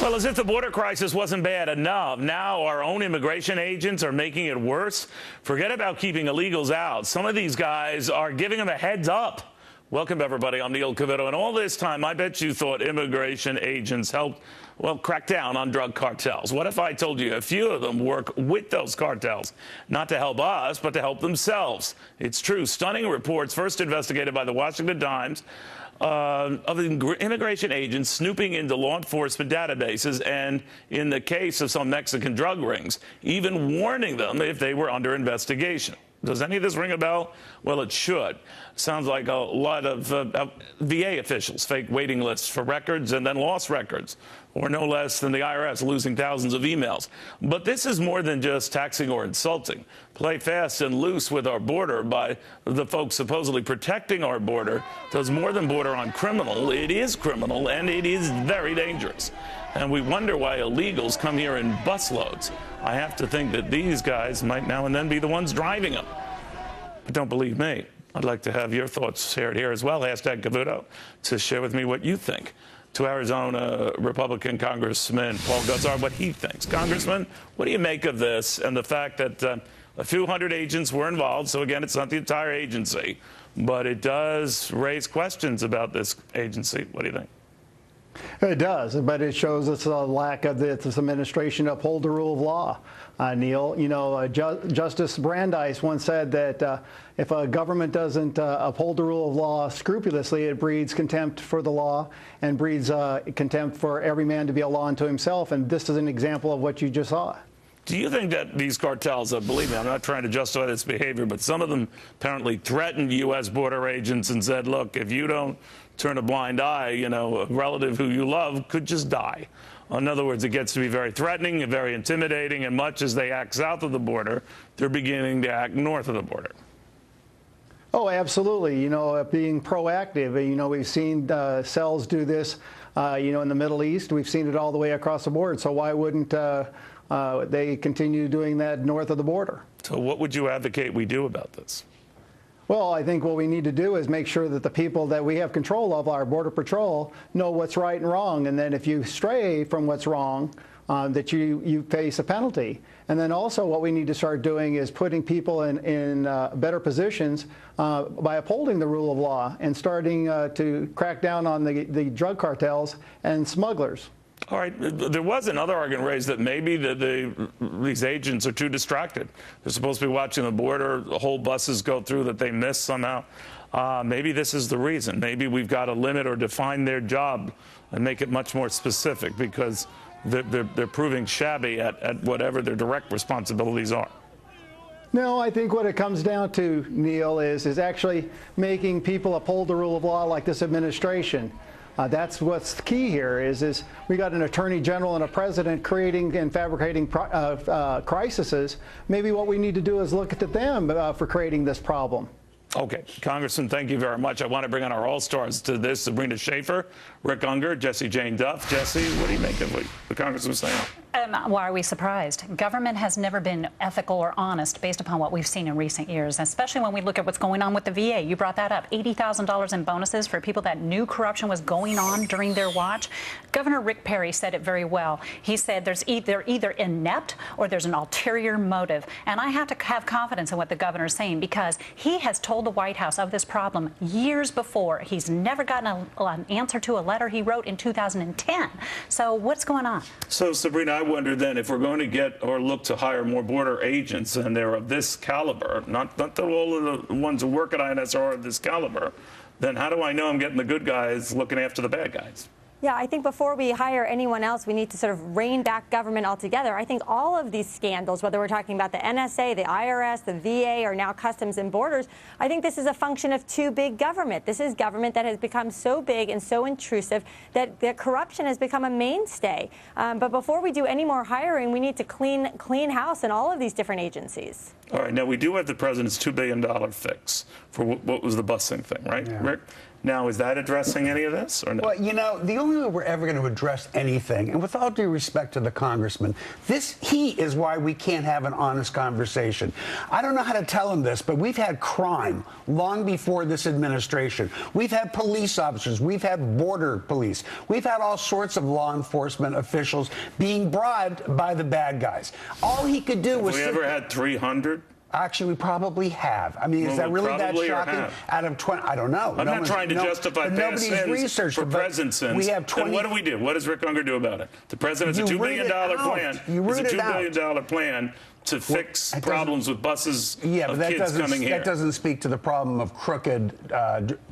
Well, as if the border crisis wasn't bad enough, now our own immigration agents are making it worse. Forget about keeping illegals out. Some of these guys are giving them a heads up. Welcome, everybody. I'm Neil Cavuto. And all this time, I bet you thought immigration agents helped, well, crack down on drug cartels. What if I told you a few of them work with those cartels, not to help us, but to help themselves? It's true. Stunning reports, first investigated by the Washington Times, of immigration agents snooping into law enforcement databases and, in the case of some Mexican drug rings, even warning them if they were under investigation. Does any of this ring a bell? Well, it should. Sounds like a lot of VA officials fake waiting lists for records and then lost records, or no less than the IRS losing thousands of emails. But this is more than just taxing or insulting. Play fast and loose with our border by the folks supposedly protecting our border does more than border on criminal. It is criminal, and it is very dangerous. And we wonder why illegals come here in busloads. I have to think that these guys might now and then be the ones driving them. But don't believe me. I'd like to have your thoughts shared here as well. Hashtag Cavuto to share with me what you think. To Arizona Republican Congressman Paul Gosar, what he thinks. Congressman, what do you make of this and the fact that a few hundred agents were involved? So again, it's not the entire agency, but it does raise questions about this agency. What do you think? It does, but it shows us a lack of this administration to uphold the rule of law. Neil, you know, Justice Brandeis once said that if a government doesn't uphold the rule of law scrupulously, it breeds contempt for the law and breeds contempt for every man to be a law unto himself. And this is an example of what you just saw. Do you think that these cartels, believe me, I'm not trying to justify this behavior, but some of them apparently threatened U.S. border agents and said, look, if you don't turn a blind eye, you know, a relative who you love could just die. In other words, it gets to be very threatening and very intimidating, and much as they act south of the border, they're beginning to act north of the border. Oh, absolutely. You know, being proactive. You know, we've seen cells do this, you know, in the Middle East. We've seen it all the way across the board. So why wouldn't they continue doing that north of the border? So what would you advocate we do about this? Well, I think what we need to do is make sure that the people that we have control of, our Border Patrol, know what's right and wrong. And then if you stray from what's wrong, that you face a penalty. And then also what we need to start doing is putting people in better positions by upholding the rule of law and starting to crack down on the drug cartels and smugglers. All right. There was another argument raised that maybe these agents are too distracted. They're supposed to be watching the border. The whole buses go through that they miss somehow. Maybe this is the reason. Maybe we've got to limit or define their job and make it much more specific because they're proving shabby at whatever their direct responsibilities are. No, I think what it comes down to, Neil, is actually making people uphold the rule of law like this administration. That's what's key here is we got an attorney general and a president creating and fabricating crises. Maybe what we need to do is look at them for creating this problem. Okay. Congressman, thank you very much. I want to bring on our all-stars to this. Sabrina Schaefer, Rick Unger, Jesse Jane Duff. Jesse, what do you make of what the Congressman was saying? Why are we surprised? Government has never been ethical or honest based upon what we've seen in recent years, especially when we look at what's going on with the VA. You brought that up. $80,000 in bonuses for people that knew corruption was going on during their watch. Governor Rick Perry said it very well. He said there's either inept or there's an ulterior motive. And I have to have confidence in what the governor is saying because he has told the White House of this problem years before. He's never gotten an answer to a letter he wrote in 2010. So what's going on? So, Sabrina, I wonder then if we're going to get or look to hire more border agents and they're of this caliber, not that all of the ones who work at INS are of this caliber, then how do I know I'm getting the good guys looking after the bad guys? Yeah, I think before we hire anyone else, we need to sort of rein back government altogether. I think all of these scandals, whether we're talking about the NSA, the IRS, the VA, or now Customs and Borders, I think this is a function of too big government. This is government that has become so big and so intrusive that corruption has become a mainstay. But before we do any more hiring, we need to clean house in all of these different agencies. All right. Now, we do have the president's $2 billion fix for what was the busing thing, right, yeah. Rick? Now, is that addressing any of this or no? Well, you know, the only way we're ever going to address anything, and with all due respect to the congressman, he is why we can't have an honest conversation. I don't know how to tell him this, but we've had crime long before this administration. We've had police officers. We've had border police. We've had all sorts of law enforcement officials being bribed by the bad guys. All he could do was... Have we ever had 300? Actually, we probably have. I mean, is that really that shocking? Out of 20, I don't know. I'm not trying to justify past sins for present sins. We have 20. Then what do we do? What does Rick Unger do about it? The president's a $2 billion plan. It's a $2 billion plan to fix problems with buses of kids coming here. That doesn't speak to the problem of crooked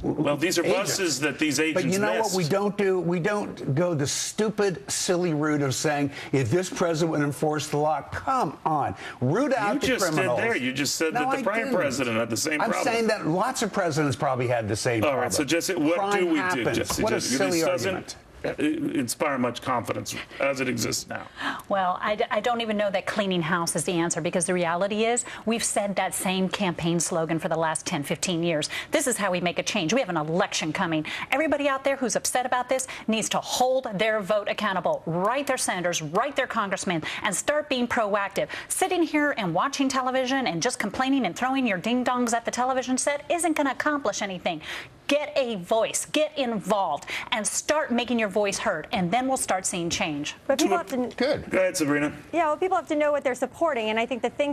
well, these are buses that these agents But you know missed. what we don't do? We don't go the stupid, silly route of saying, if this president would enforce the law, come on. Root out the criminals. You just did there. You just said that the prior president had the same problem. I'm saying that lots of presidents probably had the same problem. All right, so Jesse, what do we do, Jesse? What a silly argument. Inspire much confidence as it exists now. Well, I don't even know that cleaning house is the answer, because the reality is we've said that same campaign slogan for the last 10, 15 years. This is how we make a change. We have an election coming. Everybody out there who's upset about this needs to hold their vote accountable. Write their senators, write their congressmen, and start being proactive. Sitting here and watching television and just complaining and throwing your ding-dongs at the television set isn't going to accomplish anything. Get a voice, get involved, and start making your voice heard, and then we'll start seeing change. But people have to... Good. Go ahead, Sabrina. Yeah, well, people have to know what they're supporting, and I think the thing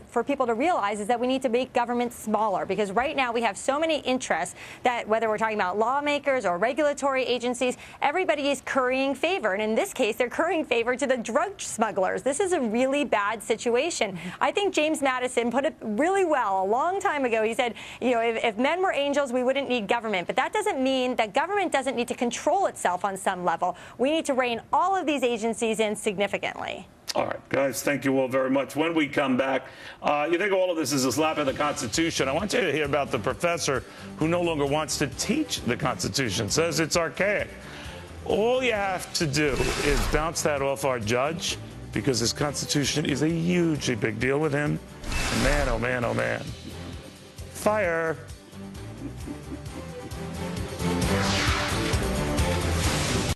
for people to realize is that we need to make government smaller, because right now we have so many interests that, whether we're talking about lawmakers or regulatory agencies, everybody is currying favor, and in this case, they're currying favor to the drug smugglers. This is a really bad situation. I think James Madison put it really well a long time ago. He said, you know, if men were angels, we wouldn't need government. But that doesn't mean that government doesn't need to control itself on some level. We need to rein all of these agencies in significantly. All right, guys, thank you all very much. When we come back, you think all of this is a slap at the Constitution. I want you to hear about the professor who no longer wants to teach the Constitution, says it's archaic. All you have to do is bounce that off our judge, because his Constitution is a hugely big deal with him. And man, oh man, oh man. Fire.